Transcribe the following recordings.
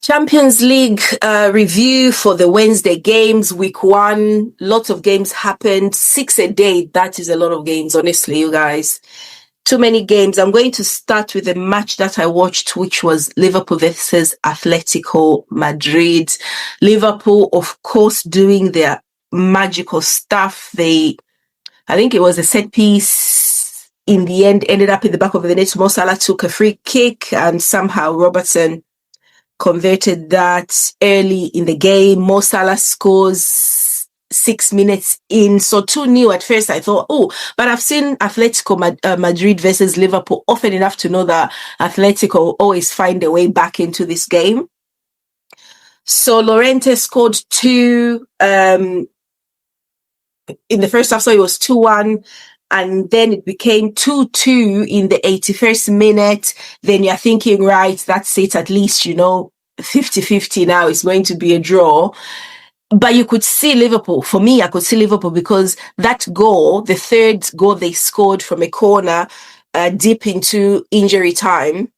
Champions League review for the Wednesday games, week 1. Lots of games happened. 6 a day. That is a lot of games, honestly, you guys. Too many games. I'm going to start with the match that I watched, which was Liverpool versus Atletico Madrid. Liverpool, of course, doing their magical stuff. I think it was a set piece. In the end, ended up in the back of the net. Mo Salah took a free kick and somehow Robertson converted that early in the game. Mo Salah scores 6 minutes in. So 2-0 at first. I thought, but I've seen Atletico Madrid versus Liverpool often enough to know that Atletico always find a way back into this game. So Llorente scored 2 in the first half. So it was 2-1. And then it became 2-2 in the 81st minute. Then you're thinking, right, that's it, at least, 50-50 now. It's going to be a draw. But you could see Liverpool. For me, I could see Liverpool because that goal, the third goal they scored from a corner, deep into injury time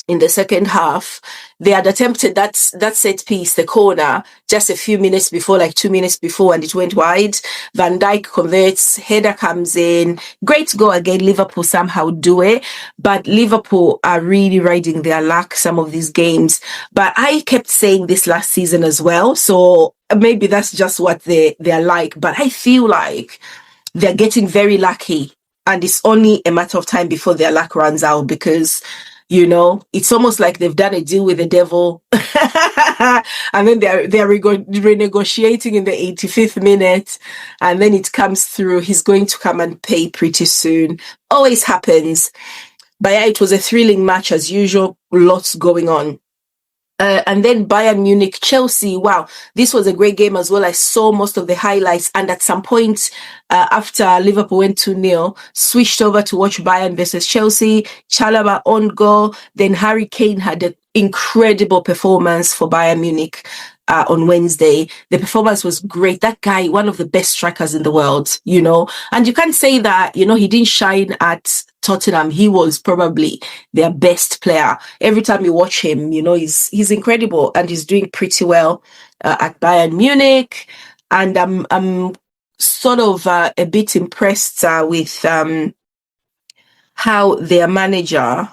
in the second half, they had attempted that set piece, the corner, just a few minutes before, like 2 minutes before, and it went wide. Van Dijk converts, header comes in. Great goal again. Liverpool somehow do it, but Liverpool are really riding their luck some of these games. But I kept saying this last season as well, so maybe that's just what they're like. But I feel like they're getting very lucky, and it's only a matter of time before their luck runs out because it's almost like they've done a deal with the devil and then they're renegotiating in the 85th minute, and then it comes through. He's going to come and pay pretty soon. Always happens. But yeah, it was a thrilling match as usual. Lots going on. And then Bayern Munich, Chelsea. Wow, this was a great game as well. I saw most of the highlights, and at some point after Liverpool went 2-0, switched over to watch Bayern versus Chelsea. Chalobah on goal. Then Harry Kane had an incredible performance for Bayern Munich on Wednesday. The performance was great. That guy, one of the best strikers in the world, and you can't say that, he didn't shine at Tottenham. He was probably their best player. Every time you watch him, he's incredible, and he's doing pretty well at Bayern Munich. And I'm sort of a bit impressed with how their manager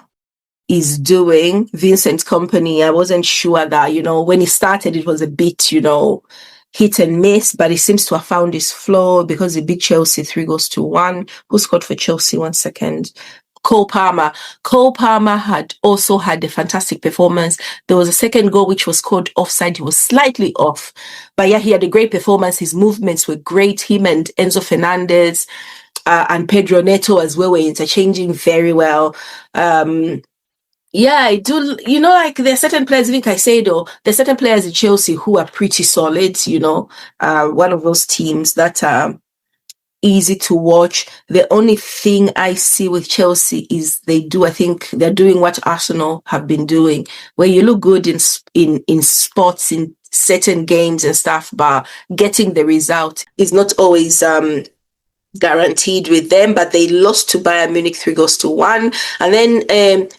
is doing, Vincent Kompany. I wasn't sure that, when he started, it was a bit, hit and miss, but he seems to have found his flow because he beat Chelsea 3-1. Who scored for Chelsea? 1 second. Cole Palmer. Cole Palmer had also had a fantastic performance. There was a second goal which was called offside. He was slightly off, but yeah, he had a great performance. His movements were great. Him and Enzo Fernandez and Pedro Neto as well were interchanging very well. Yeah, I do. Like there are certain players, I think I say though, there are certain players in Chelsea who are pretty solid, one of those teams that are easy to watch. The only thing I see with Chelsea is I think they're doing what Arsenal have been doing, where you look good in sports, in certain games and stuff, but getting the result is not always, guaranteed with them. But they lost to Bayern Munich 3-1, and then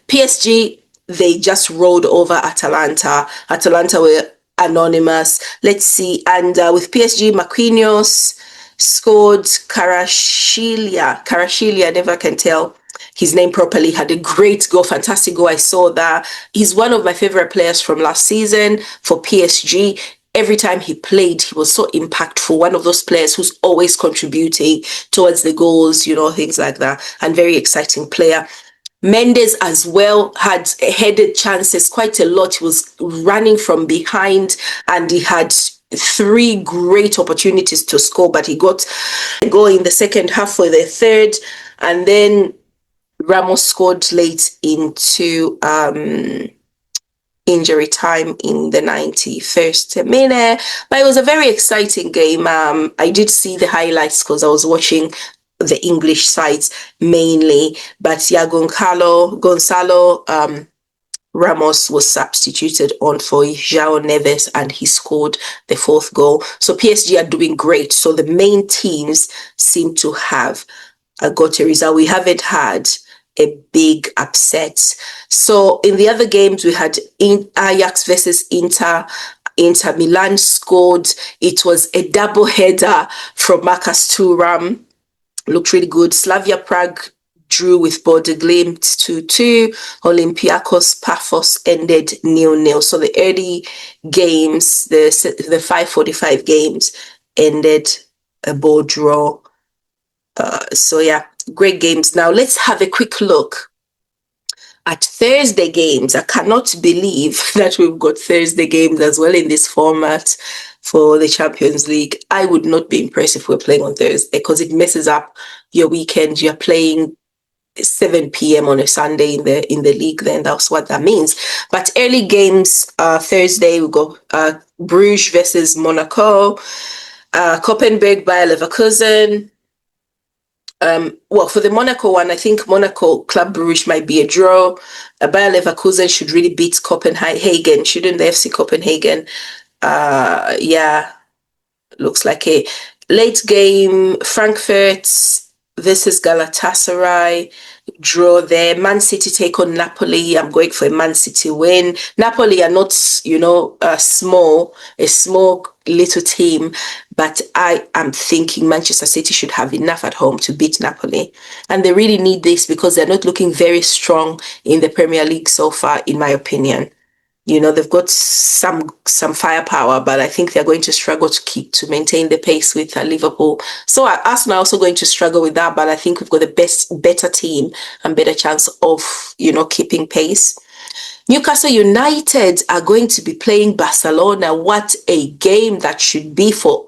PSG, they just rolled over Atalanta. Atalanta were anonymous. Let's see, and with PSG, Marquinhos scored. Karashilia, I never can tell his name properly, had a great goal, fantastic goal. I saw that. He's one of my favorite players from last season for PSG. Every time he played, he was so impactful. One of those players who's always contributing towards the goals, things like that. And very exciting player. Mendes as well had headed chances quite a lot. He was running from behind and he had 3 great opportunities to score, but he got a goal in the second half for the third. And then Ramos scored late into injury time in the 91st minute. But it was a very exciting game. I did see the highlights because I was watching the English sides mainly. But yeah, Gonzalo Ramos was substituted on for João Neves, and he scored the 4th goal. So PSG are doing great. So the main teams seem to have got a result. We haven't had a big upset. So in the other games, we had Ajax versus Inter. Inter Milan scored. It was a double header from Marcus Thuram. Looked really good. Slavia Prague drew with Bodo Glimt 2-2. Olympiacos Paphos ended 0-0. So the early games, the 5:45 games, ended a ball draw. So yeah, great games. Now let's have a quick look at Thursday games. I cannot believe that we've got Thursday games as well in this format for the Champions League. I would not be impressed if we're playing on Thursday because it messes up your weekend. You're playing 7 p.m. on a Sunday in the league, then that's what that means. But early games, Thursday, we go Bruges versus Monaco, Koppenberg by Leverkusen. Well, for the Monaco one, I think Monaco Club Brugge might be a draw. Bayer Leverkusen should really beat Copenhagen, shouldn't the FC Copenhagen? Yeah, looks like a late game. Frankfurt versus Galatasaray, draw there. Man City take on Napoli. I'm going for a Man City win. Napoli are not, a small little team, but I am thinking Manchester City should have enough at home to beat Napoli. And they really need this because they're not looking very strong in the Premier League so far, in my opinion. They've got some firepower, but I think they're going to struggle to maintain the pace with Liverpool. So Arsenal are also going to struggle with that, but I think we've got the better team and better chance of, keeping pace. Newcastle United are going to be playing Barcelona. What a game that should be for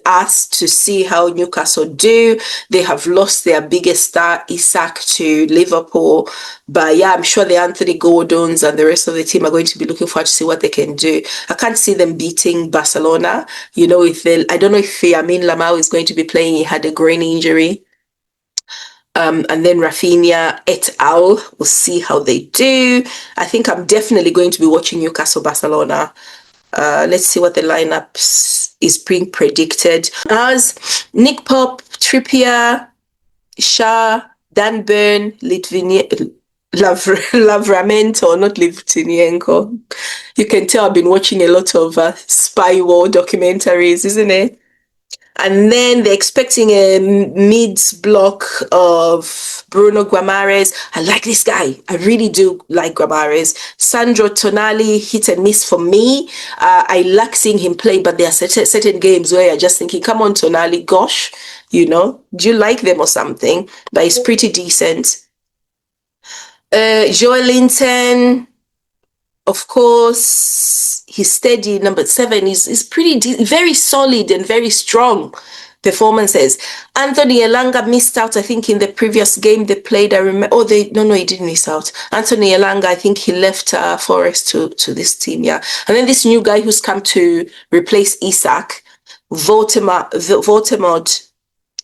us to see how Newcastle do. They have lost their biggest star, Isak, to Liverpool. But yeah, I'm sure the Anthony Gordons and the rest of the team are going to be looking forward to see what they can do. I can't see them beating Barcelona. I don't know if Lamine Yamal is going to be playing. He had a groin injury. And then Rafinha et al. We'll see how they do. I think I'm definitely going to be watching Newcastle Barcelona. Let's see what the lineup is being predicted as. Nick Pope, Trippier, Shah, Dan Burn, Livramento, not Litvinenko. You can tell I've been watching a lot of spy war documentaries, isn't it? And then they're expecting a mids block of Bruno Guimaraes. I like this guy. I really do like Guimaraes. Sandro Tonali, hit and miss for me. I like seeing him play, but there are certain games where you're just thinking, come on, Tonali, gosh, do you like them or something? But it's pretty decent. Joel Linton, of course, he's steady. Number 7 is pretty very solid and very strong performances. Anthony Elanga missed out, I think, in the previous game they played. I remember. He didn't miss out. Anthony Elanga, I think he left Forest to this team. Yeah, and then this new guy who's come to replace Isak, Votemod.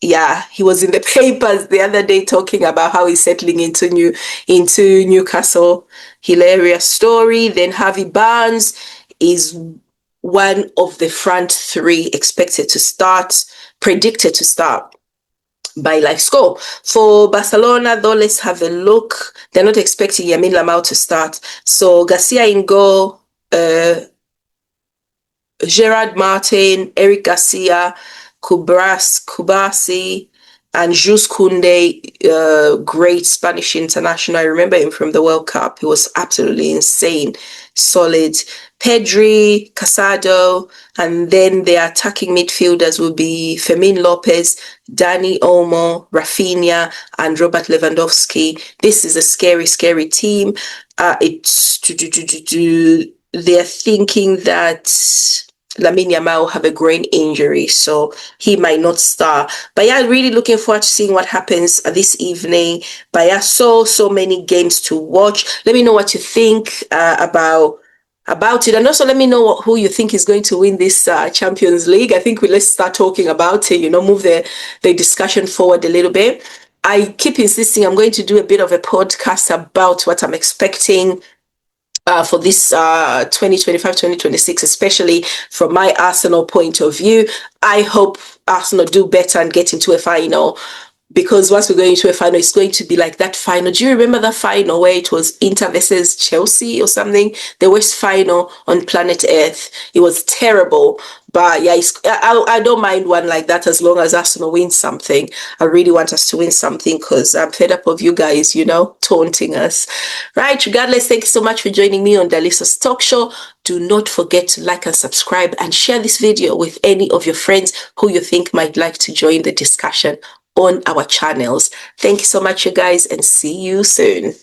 Yeah, he was in the papers the other day talking about how he's settling into Newcastle. Hilarious story. Then Harvey Barnes is one of the front 3 predicted to start by live score. For Barcelona, though, let's have a look. They're not expecting Lamine Yamal to start. So Garcia in goal, Gerard Martin, Eric Garcia, Kubasi, and Jules Koundé, great Spanish international. I remember him from the World Cup. He was absolutely insane, solid. Pedri, Casado, and then the attacking midfielders will be Fermin Lopez, Dani Olmo, Rafinha, and Robert Lewandowski. This is a scary, scary team. They're thinking that Lamine Yamal will have a groin injury, so he might not start. But yeah, really looking forward to seeing what happens this evening. But yeah, so many games to watch. Let me know what you think about it, and also let me know who you think is going to win this Champions League. I think let's start talking about it. Move the discussion forward a little bit. I keep insisting I'm going to do a bit of a podcast about what I'm expecting for this 2025-2026, especially from my Arsenal point of view. I hope Arsenal do better and get into a final. because once we go into a final, it's going to be like that final. Do you remember that final where it was Inter versus Chelsea or something? The worst final on planet Earth. It was terrible. But yeah, I don't mind one like that as long as Arsenal wins something. I really want us to win something because I'm fed up of you guys, taunting us. Right, regardless, thank you so much for joining me on Dalisa's Talk Show. Do not forget to like and subscribe and share this video with any of your friends who you think might like to join the discussion on our channels. Thank you so much, you guys, and see you soon.